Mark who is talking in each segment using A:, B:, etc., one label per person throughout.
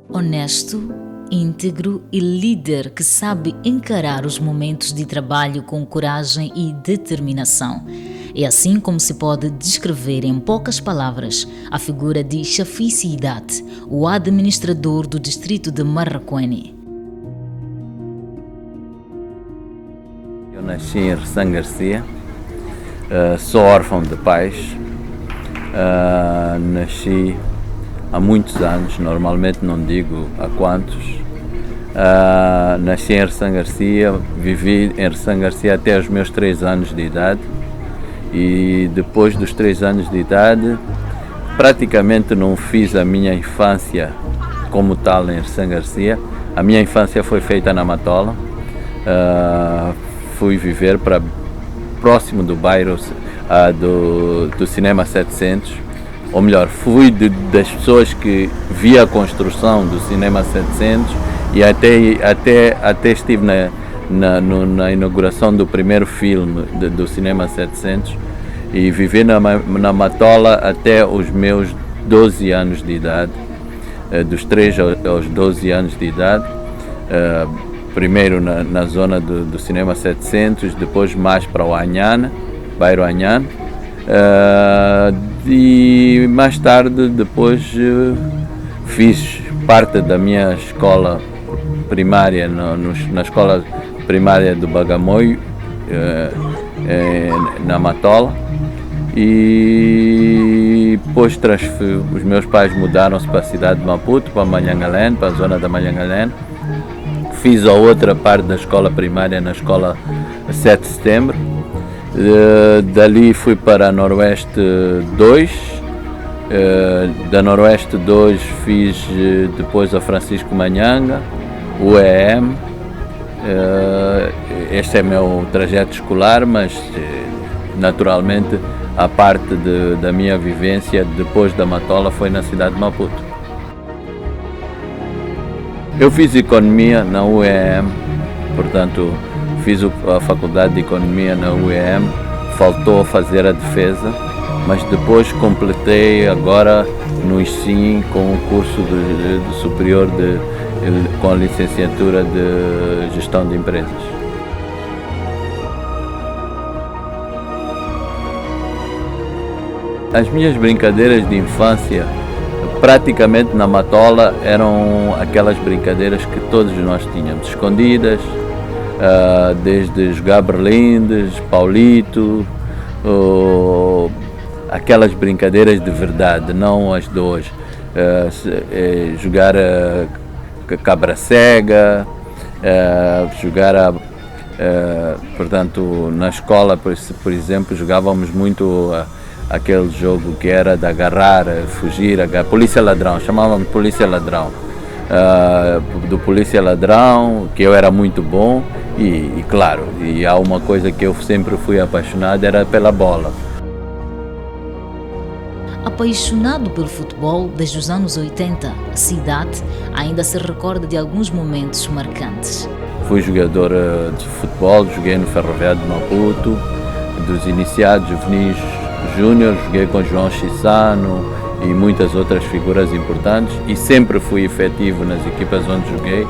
A: Honesto, íntegro e líder que sabe encarar os momentos de trabalho com coragem e determinação. É assim como se pode descrever em poucas palavras a figura de Chafi Sidat, o administrador do distrito de Marraquene.
B: Eu nasci em Ressã Garcia, sou órfão de pais, nasci há muitos anos, normalmente não digo há quantos. Nasci em Ressã Garcia, vivi em Ressã Garcia até os meus 3 anos de idade e depois dos 3 anos de idade praticamente não fiz a minha infância como tal em Ressã Garcia. A minha infância foi feita na Matola, fui viver para próximo do bairro do Cinema 700. Ou melhor, fui das pessoas que via a construção do Cinema 700 e até estive na inauguração do primeiro filme do Cinema 700 e vivi na Matola até os meus 12 anos de idade, dos 3 aos 12 anos de idade, primeiro na zona do Cinema 700, depois mais para o Anhana, bairro Anhana. E mais tarde depois fiz parte da minha escola primária na escola primária do Bagamoio, na Matola, e depois os meus pais mudaram-se para a cidade de Maputo, para Malhangalene, para a zona da Malhangalene. Fiz a outra parte da escola primária na escola 7 de setembro. Dali fui para a Noroeste 2, da Noroeste 2 fiz depois a Francisco Manhanga, o EM. Este é o meu trajeto escolar, mas naturalmente a parte da minha vivência depois da Matola foi na cidade de Maputo. Eu fiz Economia na UEM, portanto fiz a faculdade de Economia na UEM, faltou fazer a defesa, mas depois completei agora no ICIM com o curso de superior com a licenciatura de Gestão de Empresas. As minhas brincadeiras de infância, praticamente na Matola, eram aquelas brincadeiras que todos nós tínhamos, escondidas, desde jogar berlindes, Paulito, aquelas brincadeiras de verdade, não as de hoje. Jogar cabra cega, jogar, portanto, na escola, por exemplo, jogávamos muito aquele jogo que era de agarrar, fugir, polícia ladrão, chamávamos polícia ladrão. Do polícia ladrão, que eu era muito bom e claro, e há uma coisa que eu sempre fui apaixonado, era pela bola.
A: Apaixonado pelo futebol desde os anos 80, Sidat ainda se recorda de alguns momentos marcantes.
B: Fui jogador de futebol, joguei no Ferroviário de Maputo, dos iniciados, juvenis, júnior, joguei com João Chissano e muitas outras figuras importantes e sempre fui efetivo nas equipas onde joguei.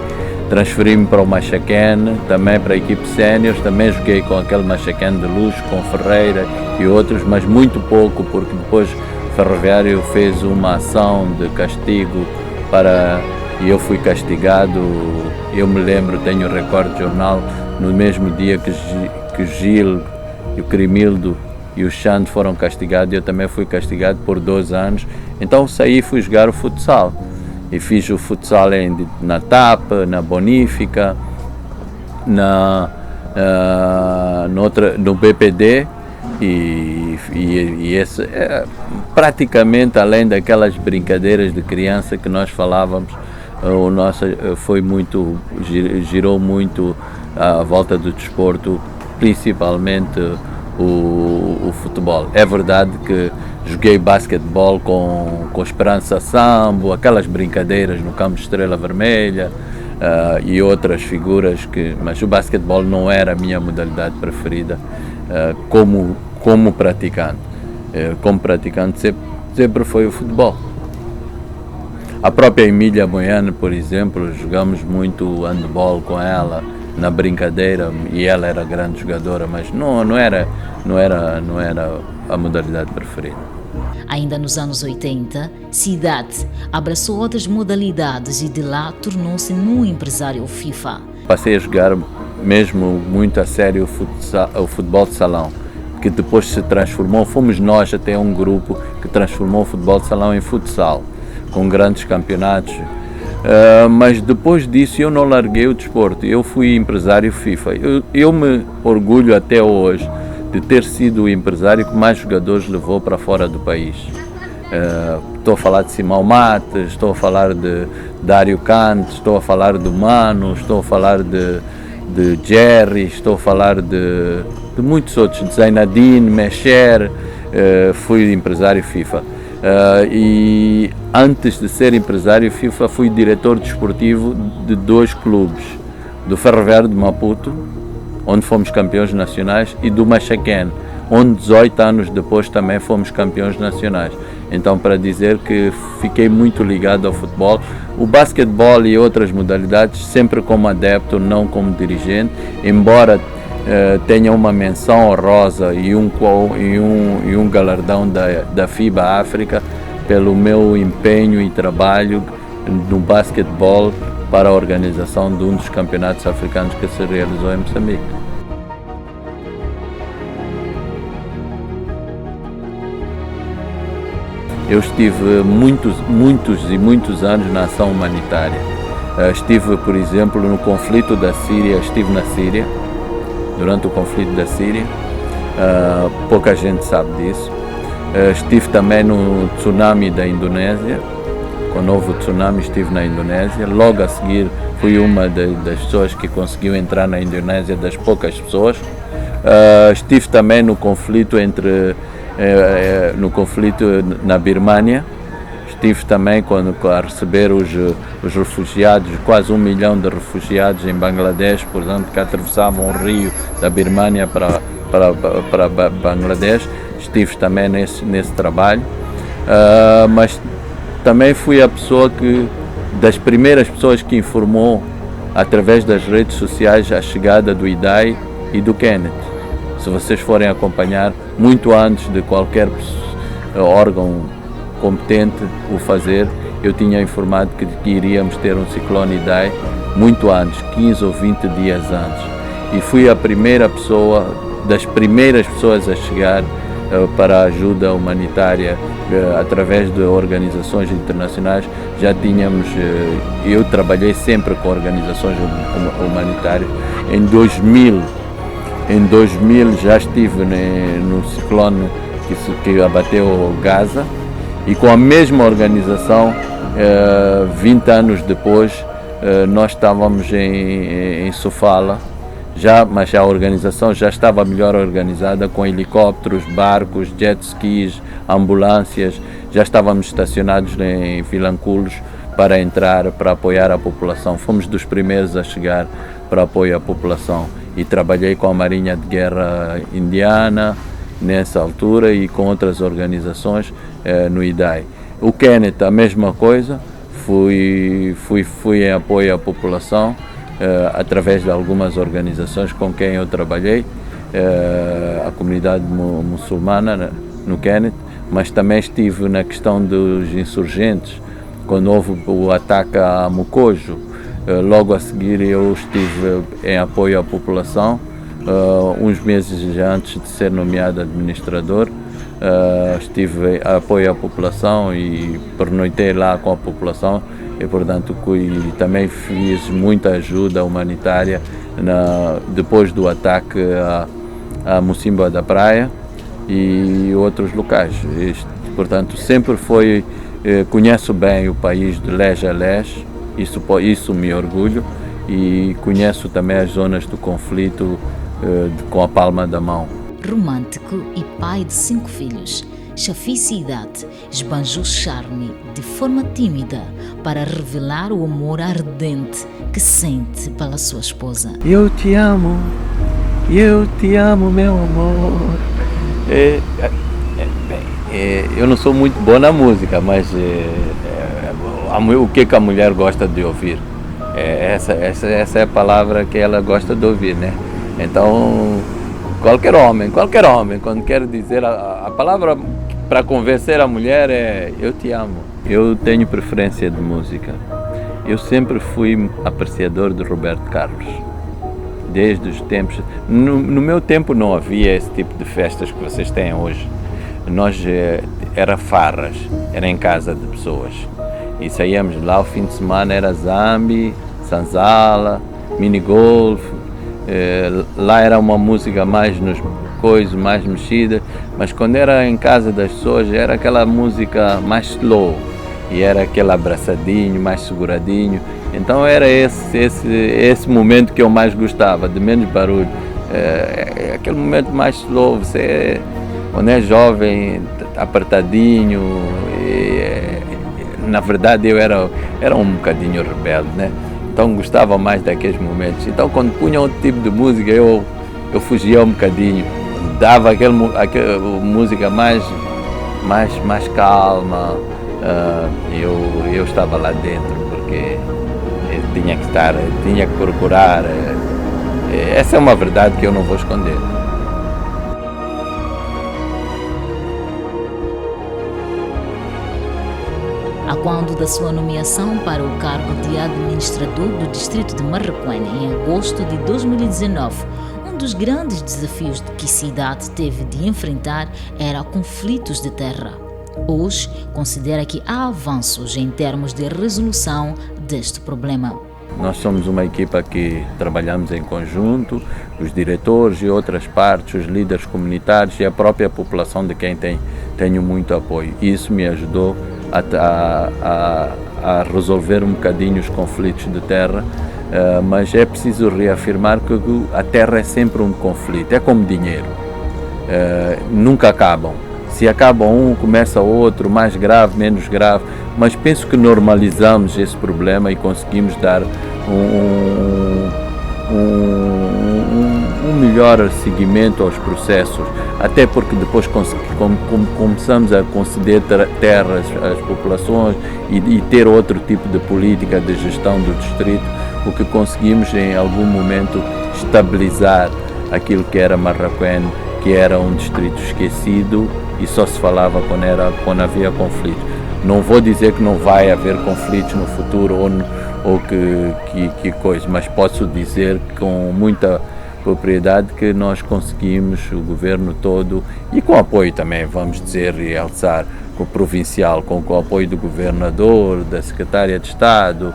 B: Transferi-me para o Machaquene, também para a equipe sénior, também joguei com aquele Machaquene de luxo, com Ferreira e outros, mas muito pouco, porque depois o Ferroviário fez uma ação de castigo e eu fui castigado. Eu me lembro, tenho o recorde de jornal, no mesmo dia que o Gil e o Crimildo e o Xande foram castigados, eu também fui castigado por 2 anos, então saí e fui jogar o futsal. E fiz o futsal na TAP, na Bonífica, no BPD e esse, praticamente além daquelas brincadeiras de criança que nós falávamos, o nosso girou muito à volta do desporto, principalmente o futebol. É verdade que joguei basquetebol com Esperança Sambo, aquelas brincadeiras no campo de Estrela Vermelha e outras figuras, mas o basquetebol não era a minha modalidade preferida como praticante. como praticante sempre foi o futebol. A própria Emília Moiane, por exemplo, jogamos muito handball com ela na brincadeira e ela era grande jogadora, mas não era a modalidade preferida.
A: Ainda nos anos 80, Cidade abraçou outras modalidades e de lá tornou-se num empresário FIFA.
B: Passei a jogar mesmo muito a sério o futebol de salão, que depois se transformou, fomos nós até um grupo que transformou o futebol de salão em futsal, com grandes campeonatos. Mas depois disso eu não larguei o desporto, eu fui empresário FIFA. Eu me orgulho até hoje de ter sido o empresário que mais jogadores levou para fora do país. Estou a falar de Simão Mates, estou a falar de Dário Canto, estou a falar do Mano, estou a falar de Jerry, estou a falar de muitos outros, de Zainadine, Mecher. Fui empresário FIFA. E antes de ser empresário FIFA fui diretor desportivo de 2 clubes, do Ferroviário de Maputo, onde fomos campeões nacionais, e do Machaquén, onde 18 anos depois também fomos campeões nacionais. Então, para dizer que fiquei muito ligado ao futebol, o basquetebol e outras modalidades sempre como adepto, não como dirigente, embora tenha uma menção honrosa e um galardão da FIBA África pelo meu empenho e trabalho no basquetebol para a organização de um dos campeonatos africanos que se realizou em Moçambique. Eu estive muitos anos na ação humanitária. Estive, por exemplo, no conflito da Síria, estive na Síria, durante o conflito da Síria, pouca gente sabe disso. Estive também no tsunami da Indonésia, quando houve o tsunami estive na Indonésia, logo a seguir fui uma das pessoas que conseguiu entrar na Indonésia, das poucas pessoas. Estive também no conflito na Birmânia, estive também a receber os refugiados, quase 1 milhão de refugiados em Bangladesh, portanto, que atravessavam o rio da Birmânia para Bangladesh. Estive também nesse trabalho, mas também fui a pessoa das primeiras pessoas que informou através das redes sociais a chegada do IDAI e do Kenneth. Se vocês forem acompanhar, muito antes de qualquer órgão competente o fazer, eu tinha informado que iríamos ter um ciclone Idai muito antes, 15 ou 20 dias antes. E fui a primeira pessoa, das primeiras pessoas a chegar para a ajuda humanitária através de organizações internacionais. Já tínhamos, eu trabalhei sempre com organizações humanitárias. Em 2000 já estive no ciclone que abateu Gaza, e com a mesma organização, 20 anos depois, nós estávamos em Sofala, mas a organização já estava melhor organizada, com helicópteros, barcos, jet skis, ambulâncias. Já estávamos estacionados em Vilanculos para entrar, para apoiar a população. Fomos dos primeiros a chegar para apoio à população, e trabalhei com a Marinha de Guerra Indiana nessa altura e com outras organizações no IDAI. O Kenneth, a mesma coisa, fui em apoio à população através de algumas organizações com quem eu trabalhei, a comunidade muçulmana no Kenneth, mas também estive na questão dos insurgentes, quando houve o ataque a Mocojo. Logo a seguir eu estive em apoio à população, uns meses já antes de ser nomeado administrador. Estive a apoio à população e pernoitei lá com a população, e portanto também fiz muita ajuda humanitária depois do ataque a Mocimboa da Praia e outros locais. Portanto, sempre conheço bem o país de leste a leste, isso me orgulho, e conheço também as zonas do conflito com a palma da mão.
A: Romântico e pai de 5 filhos, Shafi Cidade esbanjou charme de forma tímida para revelar o amor ardente que sente pela sua esposa.
B: Eu te amo, meu amor. Bem, eu não sou muito bom na música, mas o que a mulher gosta de ouvir? Essa é a palavra que ela gosta de ouvir, né? Então, qualquer homem, quando quer dizer a palavra para convencer a mulher é eu te amo. Eu tenho preferência de música. Eu sempre fui apreciador de Roberto Carlos. Desde os tempos... No meu tempo não havia esse tipo de festas que vocês têm hoje. Era farras, era em casa de pessoas. E saíamos lá, o fim de semana era zambi, sanzala, minigolf. Lá era uma música mais nos coisas, mais mexida, mas quando era em casa das pessoas era aquela música mais slow e era aquele abraçadinho, mais seguradinho. Então era esse momento que eu mais gostava, de menos barulho. Aquele momento mais slow, você quando é jovem, apertadinho. Na verdade eu era um bocadinho rebelde, né? Então gostava mais daqueles momentos. Então quando punha outro tipo de música eu fugia um bocadinho, dava aquela música mais calma. Eu estava lá dentro porque tinha que estar, tinha que procurar. Essa é uma verdade que eu não vou esconder.
A: A quando da sua nomeação para o cargo de administrador do distrito de Marraquém em agosto de 2019, um dos grandes desafios que a cidade teve de enfrentar era conflitos de terra. Hoje, considera que há avanços em termos de resolução deste problema.
B: Nós somos uma equipa que trabalhamos em conjunto, os diretores e outras partes, os líderes comunitários e a própria população de quem tenho muito apoio. Isso me ajudou a resolver um bocadinho os conflitos de terra, mas é preciso reafirmar que a terra é sempre um conflito, é como dinheiro, nunca acabam. Se acaba um, começa outro, mais grave, menos grave, mas penso que normalizamos esse problema e conseguimos dar um melhor seguimento aos processos, até porque depois começamos a conceder terras às populações e ter outro tipo de política de gestão do distrito, o que conseguimos em algum momento estabilizar aquilo que era Marraquém, que era um distrito esquecido e só se falava quando havia conflitos. Não vou dizer que não vai haver conflitos no futuro ou que coisa, mas posso dizer com muita propriedade que nós conseguimos, o governo todo, e com apoio também, vamos dizer, realçar, com o provincial, com o apoio do governador, da secretária de Estado,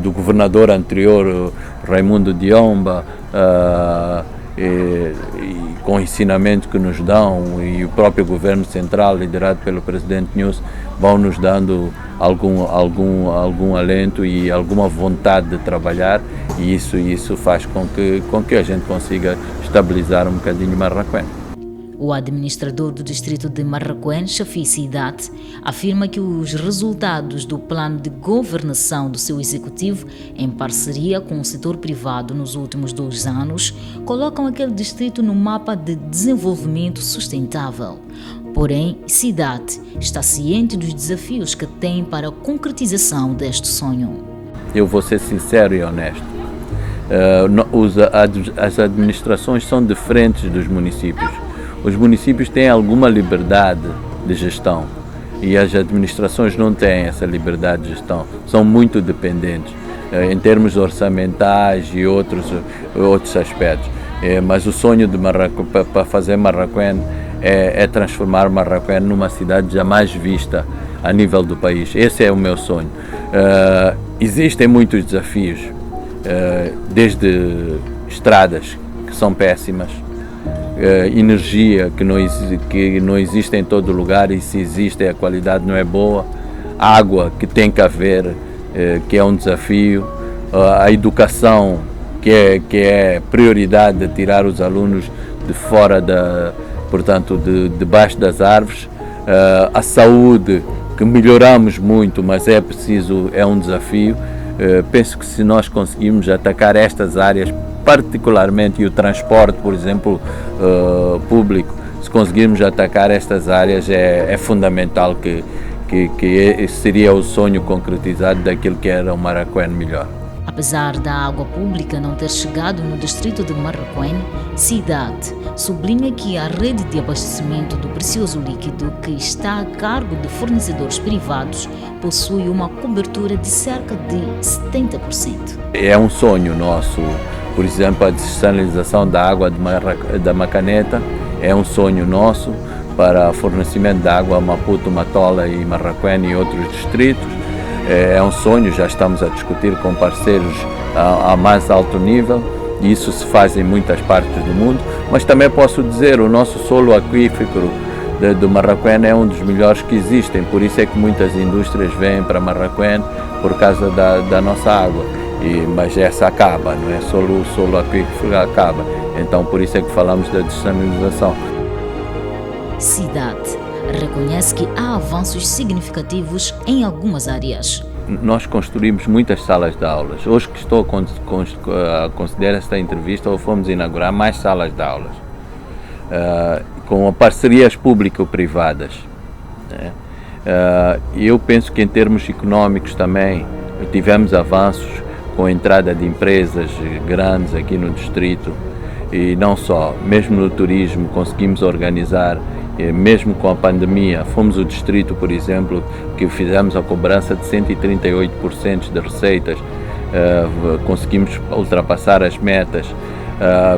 B: do governador anterior, Raimundo Diomba, e com o ensinamento que nos dão, e o próprio governo central, liderado pelo presidente Nunes, vão nos dando algum alento e alguma vontade de trabalhar, e isso faz com que a gente consiga estabilizar um bocadinho Marraquém.
A: O administrador do distrito de Marraquém, Chafi Cidade, afirma que os resultados do plano de governação do seu executivo, em parceria com o setor privado nos últimos 2 anos, colocam aquele distrito no mapa de desenvolvimento sustentável. Porém, Cidade está ciente dos desafios que tem para a concretização deste sonho.
B: Eu vou ser sincero e honesto. As administrações são diferentes dos municípios. Os municípios têm alguma liberdade de gestão e as administrações não têm essa liberdade de gestão, são muito dependentes em termos orçamentais e outros aspectos. Mas o sonho de para fazer Marraquém é transformar Marraquém numa cidade jamais vista a nível do país. Esse é o meu sonho. Existem muitos desafios, desde estradas que são péssimas, energia que não existe em todo lugar, e se existe a qualidade não é boa, água que tem que haver, que é um desafio, a educação que é prioridade de tirar os alunos de fora portanto debaixo das árvores, a saúde que melhoramos muito, mas é um desafio. Penso que se nós conseguimos atacar estas áreas particularmente, e o transporte, por exemplo, público, se conseguirmos atacar estas áreas é fundamental que seria o sonho concretizado daquilo que era o Marraquém melhor.
A: Apesar da água pública não ter chegado no distrito de Marraquém, Cidade sublinha que a rede de abastecimento do precioso líquido, que está a cargo de fornecedores privados, possui uma cobertura de cerca de 70%.
B: É um sonho nosso, por exemplo, a dessalinização da água da Macaneta é um sonho nosso para fornecimento de água a Maputo, Matola e Marraquém e outros distritos. É um sonho, já estamos a discutir com parceiros a mais alto nível, e isso se faz em muitas partes do mundo, mas também posso dizer, o nosso solo aquífero do Marraquém é um dos melhores que existem, por isso é que muitas indústrias vêm para Marraquém por causa da nossa água, mas essa acaba, não é? O solo aquífero acaba, então por isso é que falamos da dessalinização.
A: Cidade reconhece que há avanços significativos em algumas áreas.
B: Nós construímos muitas salas de aulas. Hoje que estou a considerar esta entrevista, fomos inaugurar mais salas de aulas, com parcerias público-privadas. Eu penso que em termos económicos também tivemos avanços com a entrada de empresas grandes aqui no distrito, e não só, mesmo no turismo conseguimos organizar. Mesmo com a pandemia, fomos o distrito, por exemplo, que fizemos a cobrança de 138% de receitas, conseguimos ultrapassar as metas.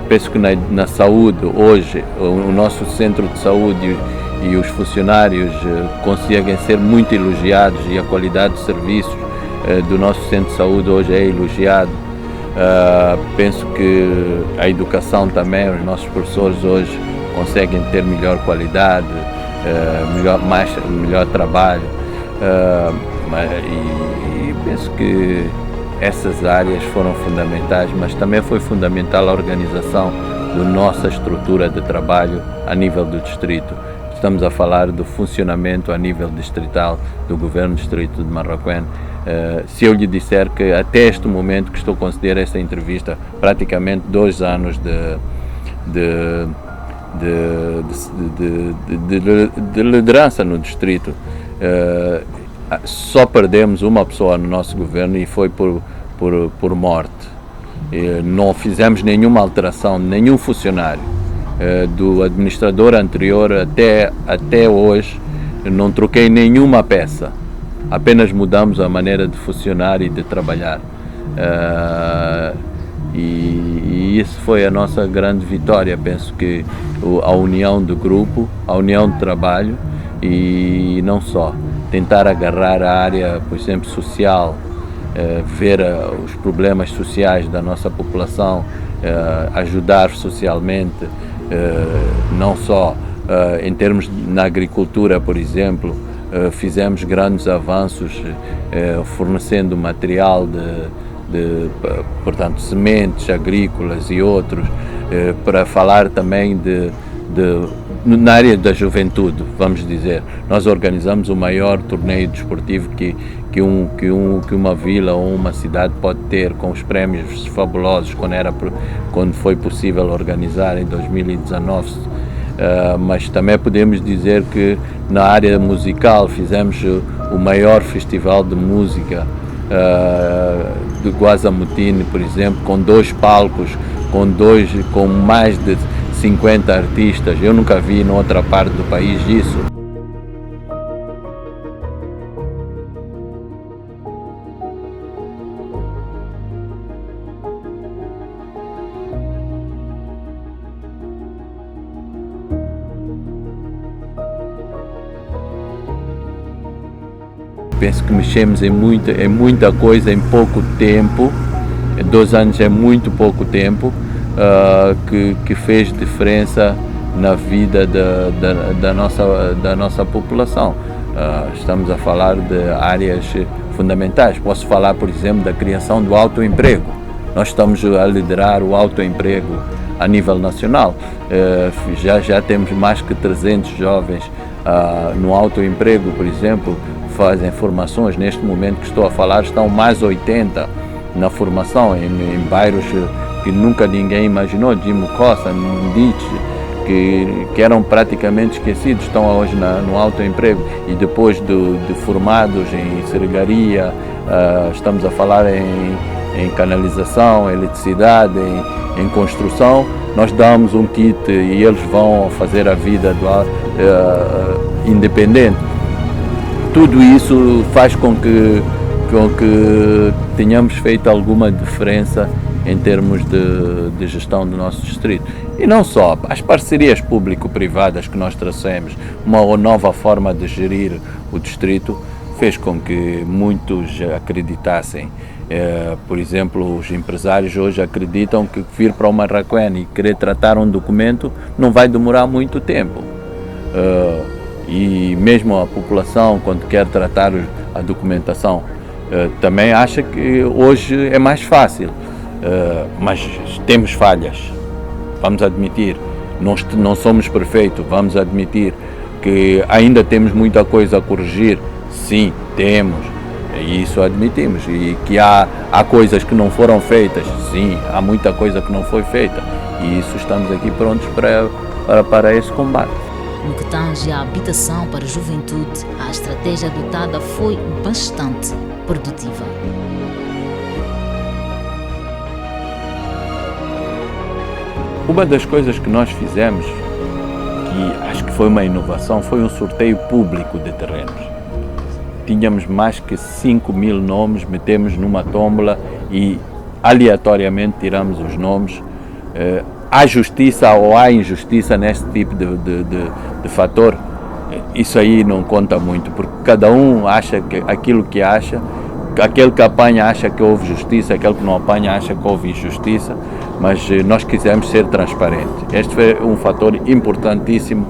B: Penso que na saúde, hoje, o nosso centro de saúde e os funcionários conseguem ser muito elogiados, e a qualidade de serviços do nosso centro de saúde hoje é elogiado. Penso que a educação também, os nossos professores hoje conseguem ter melhor qualidade, melhor trabalho, e penso que essas áreas foram fundamentais, mas também foi fundamental a organização da nossa estrutura de trabalho a nível do distrito. Estamos a falar do funcionamento a nível distrital do governo distrito de Marraquém. Se eu lhe disser que até este momento que estou a considerar esta entrevista, praticamente 2 anos de liderança no distrito, só perdemos uma pessoa no nosso governo, e foi por morte. Não fizemos nenhuma alteração, nenhum funcionário do administrador anterior até hoje, não troquei nenhuma peça, apenas mudamos a maneira de funcionar e de trabalhar. E isso foi a nossa grande vitória. Penso que a união do grupo, a união de trabalho, e não só, tentar agarrar a área, por exemplo, social, ver os problemas sociais da nossa população, ajudar socialmente, não só em termos na agricultura, por exemplo, fizemos grandes avanços fornecendo material portanto, sementes agrícolas e outros, para falar também na área da juventude, vamos dizer. Nós organizamos o maior torneio desportivo que uma vila ou uma cidade pode ter, com os prémios fabulosos quando foi possível organizar em 2019. Mas também podemos dizer que na área musical fizemos o maior festival de música de Guazamutini, por exemplo, com 2 palcos, com mais de 50 artistas. Eu nunca vi em outra parte do país isso. Penso que mexemos em muita coisa em pouco tempo. 2 anos é muito pouco tempo, que fez diferença na vida da nossa população. Estamos a falar de áreas fundamentais. Posso falar, por exemplo, da criação do autoemprego. Nós estamos a liderar o autoemprego a nível nacional. Já temos mais que 300 jovens no autoemprego, por exemplo, fazem formações. Neste momento que estou a falar, estão mais 80 na formação em bairros que nunca ninguém imaginou, Jimucosa, Mundiche, que eram praticamente esquecidos, estão hoje no autoemprego, e depois de formados em serraria, estamos a falar em canalização, eletricidade, em construção, nós damos um kit e eles vão fazer a vida independente. Tudo isso faz com que tenhamos feito alguma diferença em termos de gestão do nosso distrito. E não só, as parcerias público-privadas que nós trouxemos, uma nova forma de gerir o distrito, fez com que muitos acreditassem. Por exemplo, os empresários hoje acreditam que vir para o Marraquém e querer tratar um documento não vai demorar muito tempo. E mesmo a população, quando quer tratar a documentação, também acha que hoje é mais fácil. Mas temos falhas, vamos admitir, não somos perfeitos, vamos admitir que ainda temos muita coisa a corrigir, sim, temos, e isso admitimos, e que há coisas que não foram feitas, sim, há muita coisa que não foi feita, e isso estamos aqui prontos para esse combate.
A: No que tange à habitação para a juventude, a estratégia adotada foi bastante produtiva.
B: Uma das coisas que nós fizemos, que acho que foi uma inovação, foi um sorteio público de terrenos. Tínhamos mais que 5.000 nomes, metemos numa tómbola e aleatoriamente tiramos os nomes. Há justiça ou há injustiça nesse tipo de fator? Isso aí não conta muito, porque cada um acha aquilo que acha. Aquele que apanha acha que houve justiça, aquele que não apanha acha que houve injustiça, mas nós quisemos ser transparentes. Este foi um fator importantíssimo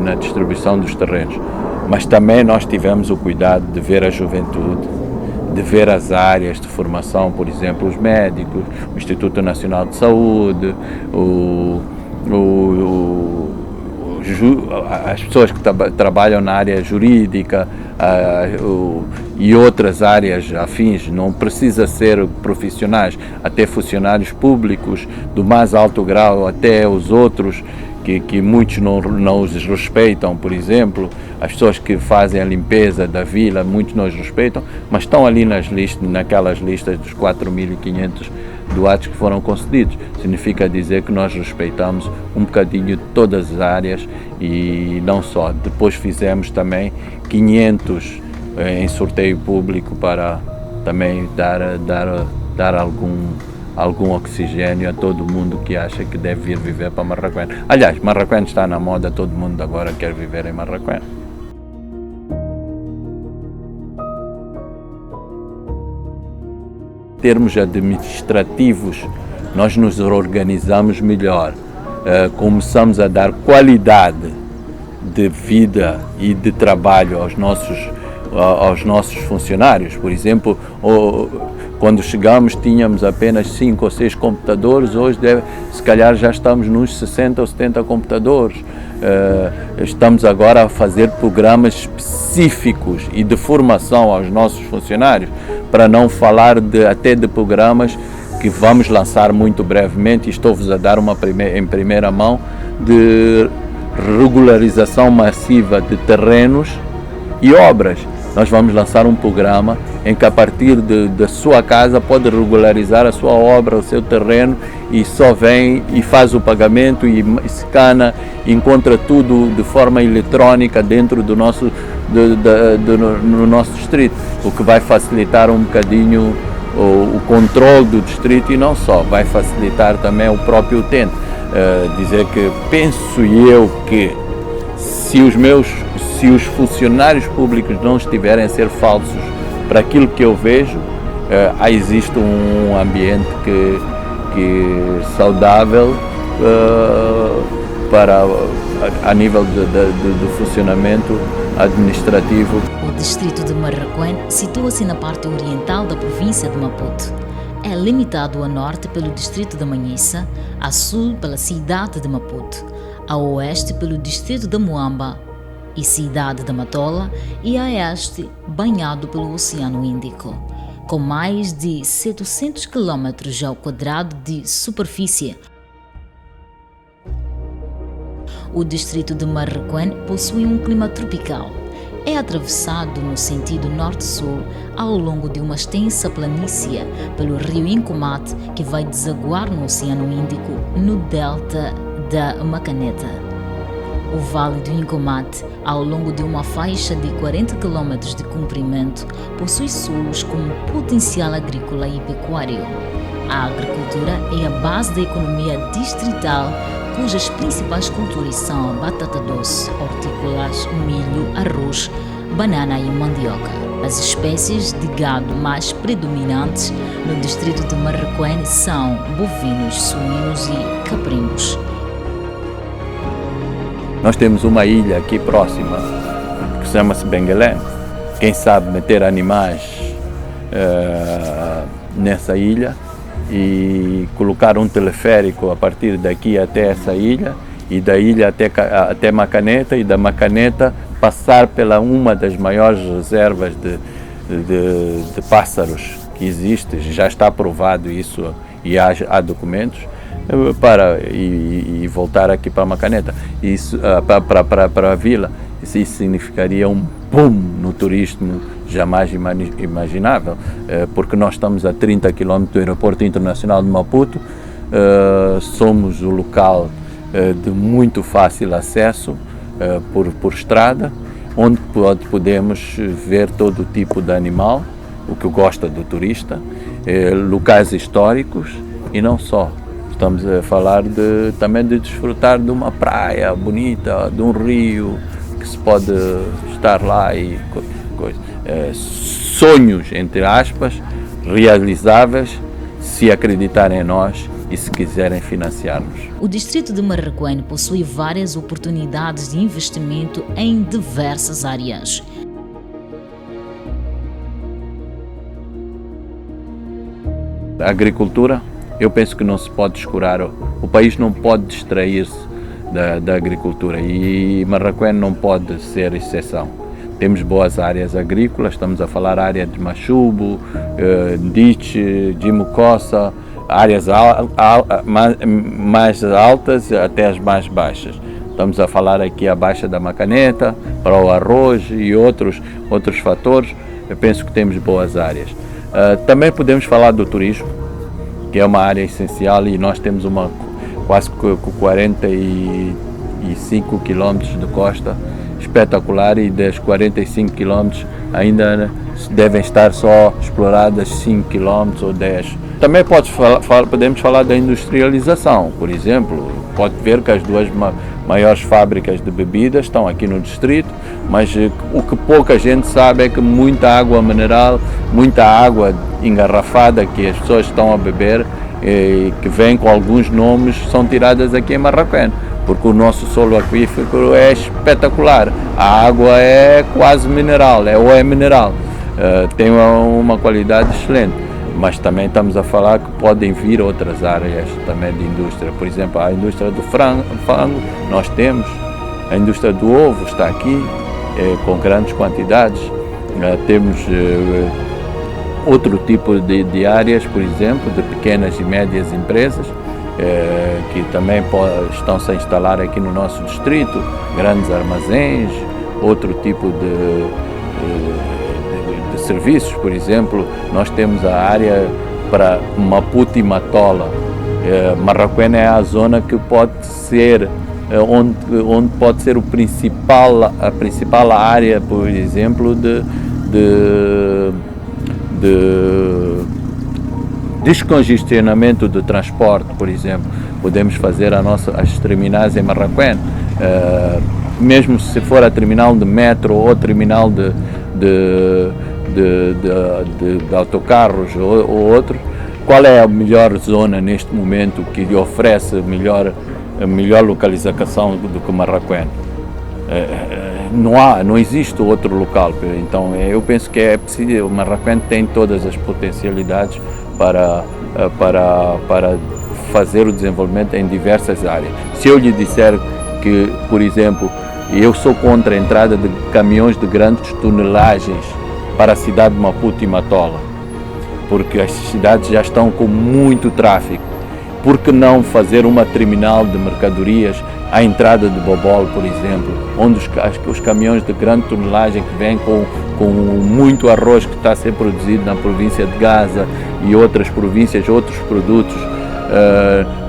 B: na distribuição dos terrenos. Mas também nós tivemos o cuidado de ver a juventude, de ver as áreas de formação, por exemplo, os médicos, o Instituto Nacional de Saúde, as pessoas que trabalham na área jurídica e outras áreas afins, não precisa ser profissionais, até funcionários públicos do mais alto grau até os outros que muitos não os respeitam, por exemplo, as pessoas que fazem a limpeza da vila, muitos não os respeitam, mas estão ali naquelas listas dos 4.500 doados que foram concedidos. Significa dizer que nós respeitamos um bocadinho todas as áreas e não só. Depois fizemos também 500 em sorteio público para também dar algum oxigênio a todo mundo que acha que deve vir viver para Marraquém. Aliás, Marraquém está na moda, todo mundo agora quer viver em Marraquém. Em termos administrativos, nós nos organizamos melhor, começamos a dar qualidade de vida e de trabalho aos nossos funcionários. Por exemplo, quando chegamos tínhamos apenas 5 ou 6 computadores, hoje se calhar já estamos nos 60 ou 70 computadores. Estamos agora a fazer programas específicos e de formação aos nossos funcionários, para não falar até de programas que vamos lançar muito brevemente, e estou-vos a dar em primeira mão, de regularização massiva de terrenos e obras. Nós vamos lançar um programa em que a partir da sua casa pode regularizar a sua obra, o seu terreno, e só vem e faz o pagamento e escana, encontra tudo de forma eletrónica dentro do nosso distrito, o que vai facilitar um bocadinho o controle do distrito, e não só, vai facilitar também o próprio utente. Dizer que penso eu que se os funcionários públicos não estiverem a ser falsos para aquilo que eu vejo, existe um ambiente saudável a nível do funcionamento administrativo.
A: O distrito de Marraquém situa-se na parte oriental da província de Maputo. É limitado a norte pelo distrito de Manhissa, a sul pela cidade de Maputo, a oeste pelo distrito de Muamba e cidade de Matola, e a este banhado pelo Oceano Índico. Com mais de 700 km² de superfície, O distrito de Marraquém possui um clima tropical. É atravessado no sentido norte-sul ao longo de uma extensa planície pelo rio Incomate, que vai desaguar no Oceano Índico, no delta da Macaneta. O Vale do Incomate, ao longo de uma faixa de 40 km de comprimento, possui solos com potencial agrícola e pecuário. A agricultura é a base da economia distrital, cujas principais culturas são a batata doce, hortícolas, milho, arroz, banana e mandioca. As espécies de gado mais predominantes no distrito de Marraquém são bovinos, suínos e caprinos.
B: Nós temos uma ilha aqui próxima que chama-se Benguelém. Quem sabe meter animais nessa ilha e colocar um teleférico a partir daqui até essa ilha, e da ilha até Macaneta, e da Macaneta passar pela uma das maiores reservas de pássaros que existe, já está aprovado isso e há documentos, e voltar aqui para Macaneta, isso, para a vila. Isso significaria um boom no turismo jamais imaginável, porque nós estamos a 30 km do Aeroporto Internacional de Maputo, somos o local de muito fácil acesso por estrada, onde podemos ver todo tipo de animal, o que gosta do turista, locais históricos e não só. Estamos a falar também de desfrutar de uma praia bonita, de um rio, que se pode estar lá e sonhos, entre aspas, realizáveis, se acreditarem em nós e se quiserem financiar-nos.
A: O distrito de Marraquém possui várias oportunidades de investimento em diversas áreas.
B: A agricultura, eu penso que não se pode descurar, o país não pode distrair-se da agricultura, e Marraquém não pode ser exceção. Temos boas áreas agrícolas, estamos a falar área de Machubo, Diche, Jimucossa, áreas mais altas até as mais baixas. Estamos a falar aqui a Baixa da Macaneta, para o arroz e outros fatores. Eu penso que temos boas áreas. Também podemos falar do turismo, que é uma área essencial, e nós temos quase 45 km de costa espetacular, e das 45 km ainda devem estar só exploradas 5 km ou 10. Também podemos falar da industrialização, por exemplo. Pode ver que as duas maiores fábricas de bebidas estão aqui no distrito, mas o que pouca gente sabe é que muita água mineral, muita água engarrafada que as pessoas estão a beber, que vem com alguns nomes, são tiradas aqui em Marraquém, porque o nosso solo aquífero é espetacular. A água é quase mineral, é mineral, tem uma qualidade excelente. Mas também estamos a falar que podem vir outras áreas também de indústria. Por exemplo, a indústria do frango nós temos, a indústria do ovo está aqui, com grandes quantidades. Temos outro tipo de áreas, por exemplo, de pequenas e médias empresas, que também estão-se a instalar aqui no nosso distrito, grandes armazéns, outro tipo de serviços. Por exemplo, nós temos a área para Maputo e Matola. Marraquém é a zona que pode ser, onde pode ser a principal área, por exemplo, de descongestionamento do transporte. Por exemplo, podemos fazer as terminais em Marraquém, mesmo se for a terminal de metro ou terminal de autocarros ou outro. Qual é a melhor zona neste momento que lhe oferece a melhor localização do que Marraquém? Não existe outro local. Então eu penso que é possível. Marraquém tem todas as potencialidades para fazer o desenvolvimento em diversas áreas. Se eu lhe disser que, por exemplo, eu sou contra a entrada de caminhões de grandes tonelagens para a cidade de Maputo e Matola, porque as cidades já estão com muito tráfego. Por que não fazer uma terminal de mercadorias à entrada de Bobol, por exemplo, onde os caminhões de grande tonelagem que vêm com muito arroz que está a ser produzido na província de Gaza e outras províncias, outros produtos,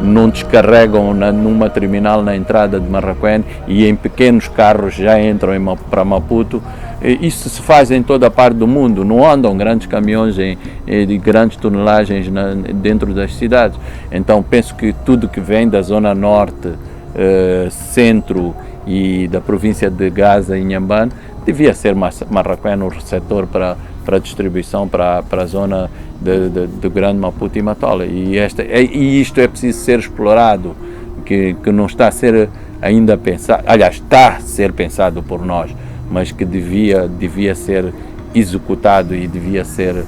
B: não descarregam numa terminal na entrada de Marraquém e em pequenos carros já entram para Maputo. Isso se faz em toda a parte do mundo, não andam grandes caminhões de grandes tonelagens dentro das cidades. Então penso que tudo que vem da zona norte, centro e da província de Gaza e Inhambane devia ser Marraquém o receptor para distribuição para a zona do Grande Maputo e Matola. E isto é preciso ser explorado, que não está a ser ainda pensado, aliás, está a ser pensado por nós, mas que devia ser executado e devia ser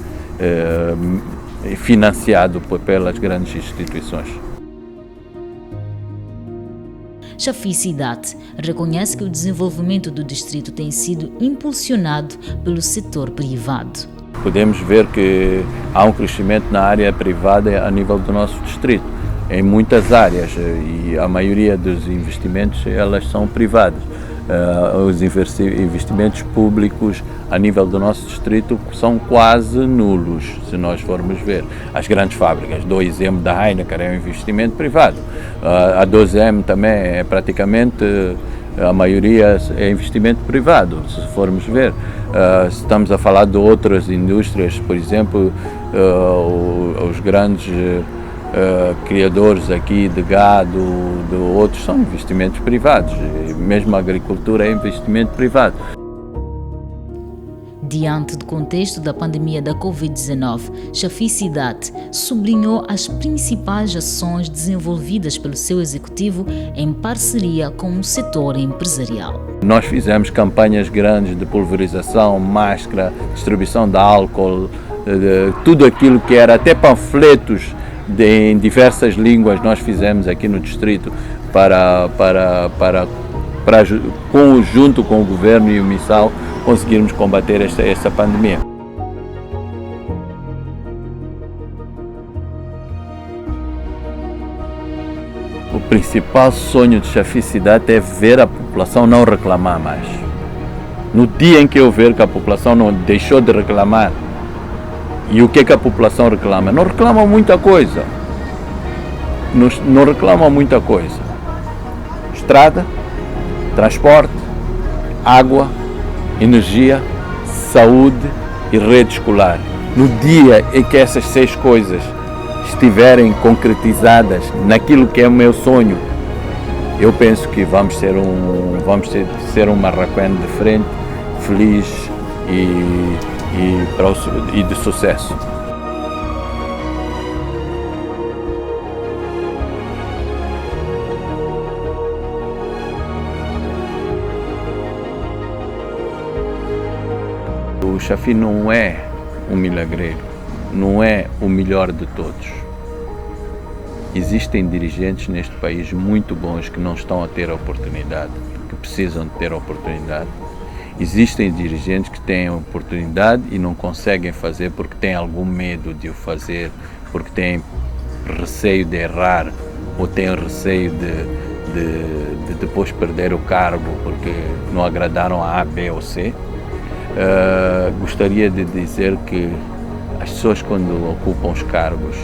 B: financiado pelas grandes instituições.
A: Chafi Sidat reconhece que o desenvolvimento do distrito tem sido impulsionado pelo setor privado.
B: Podemos ver que há um crescimento na área privada a nível do nosso distrito, em muitas áreas, e a maioria dos investimentos elas são privados. Os investimentos públicos a nível do nosso distrito são quase nulos, se nós formos ver. As grandes fábricas, 2M da Heineken é um investimento privado, a 2M também é praticamente, a maioria é investimento privado, se formos ver. Estamos a falar de outras indústrias, por exemplo, os grandes criadores aqui de gado, de outros, são investimentos privados, mesmo a agricultura é investimento privado.
A: Diante do contexto da pandemia da Covid-19, Chafi Sidat sublinhou as principais ações desenvolvidas pelo seu executivo em parceria com o setor empresarial.
B: Nós fizemos campanhas grandes de pulverização, máscara, distribuição de álcool, tudo aquilo que era, até panfletos em diversas línguas nós fizemos aqui no distrito junto com o governo e o MISAL conseguirmos combater esta pandemia. O principal sonho de Chafi Sidat é ver a população não reclamar mais. No dia em que eu ver que a população não deixou de reclamar, e o que a população reclama? Não reclama muita coisa. Não reclama muita coisa. Estrada, transporte, água, energia, saúde e rede escolar. No dia em que essas 6 coisas estiverem concretizadas naquilo que é o meu sonho, eu penso que vamos ser um Marraquém de frente, feliz e de sucesso. O Chafi não é um milagreiro, não é o melhor de todos. Existem dirigentes neste país muito bons que não estão a ter a oportunidade, que precisam de ter a oportunidade. Existem dirigentes que têm a oportunidade e não conseguem fazer porque têm algum medo de o fazer, porque têm receio de errar ou têm receio de depois perder o cargo porque não agradaram a A, B ou C. Gostaria de dizer que as pessoas, quando ocupam os cargos,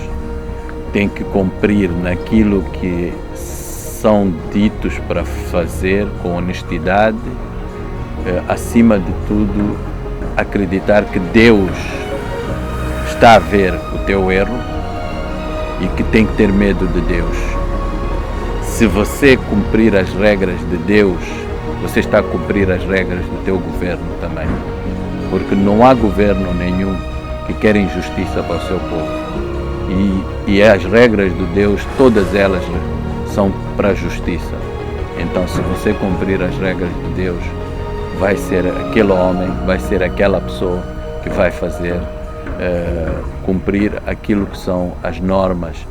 B: têm que cumprir naquilo que são ditos para fazer com honestidade. Acima de tudo, acreditar que Deus está a ver o teu erro e que tem que ter medo de Deus. Se você cumprir as regras de Deus, você está a cumprir as regras do teu governo também. Porque não há governo nenhum que quer injustiça para o seu povo. E as regras de Deus, todas elas são para a justiça. Então, se você cumprir as regras de Deus, vai ser aquele homem, vai ser aquela pessoa que vai fazer cumprir aquilo que são as normas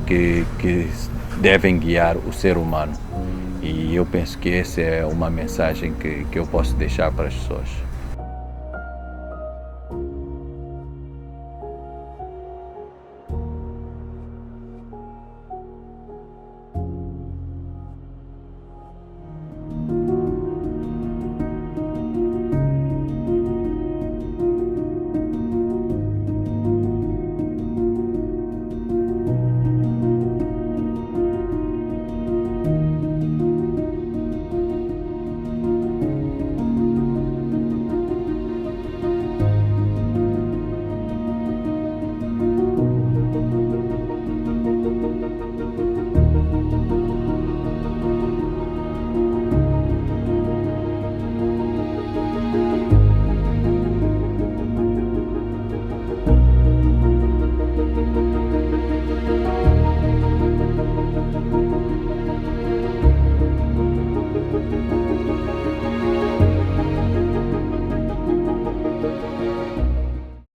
B: que devem guiar o ser humano. E eu penso que essa é uma mensagem que eu posso deixar para as pessoas.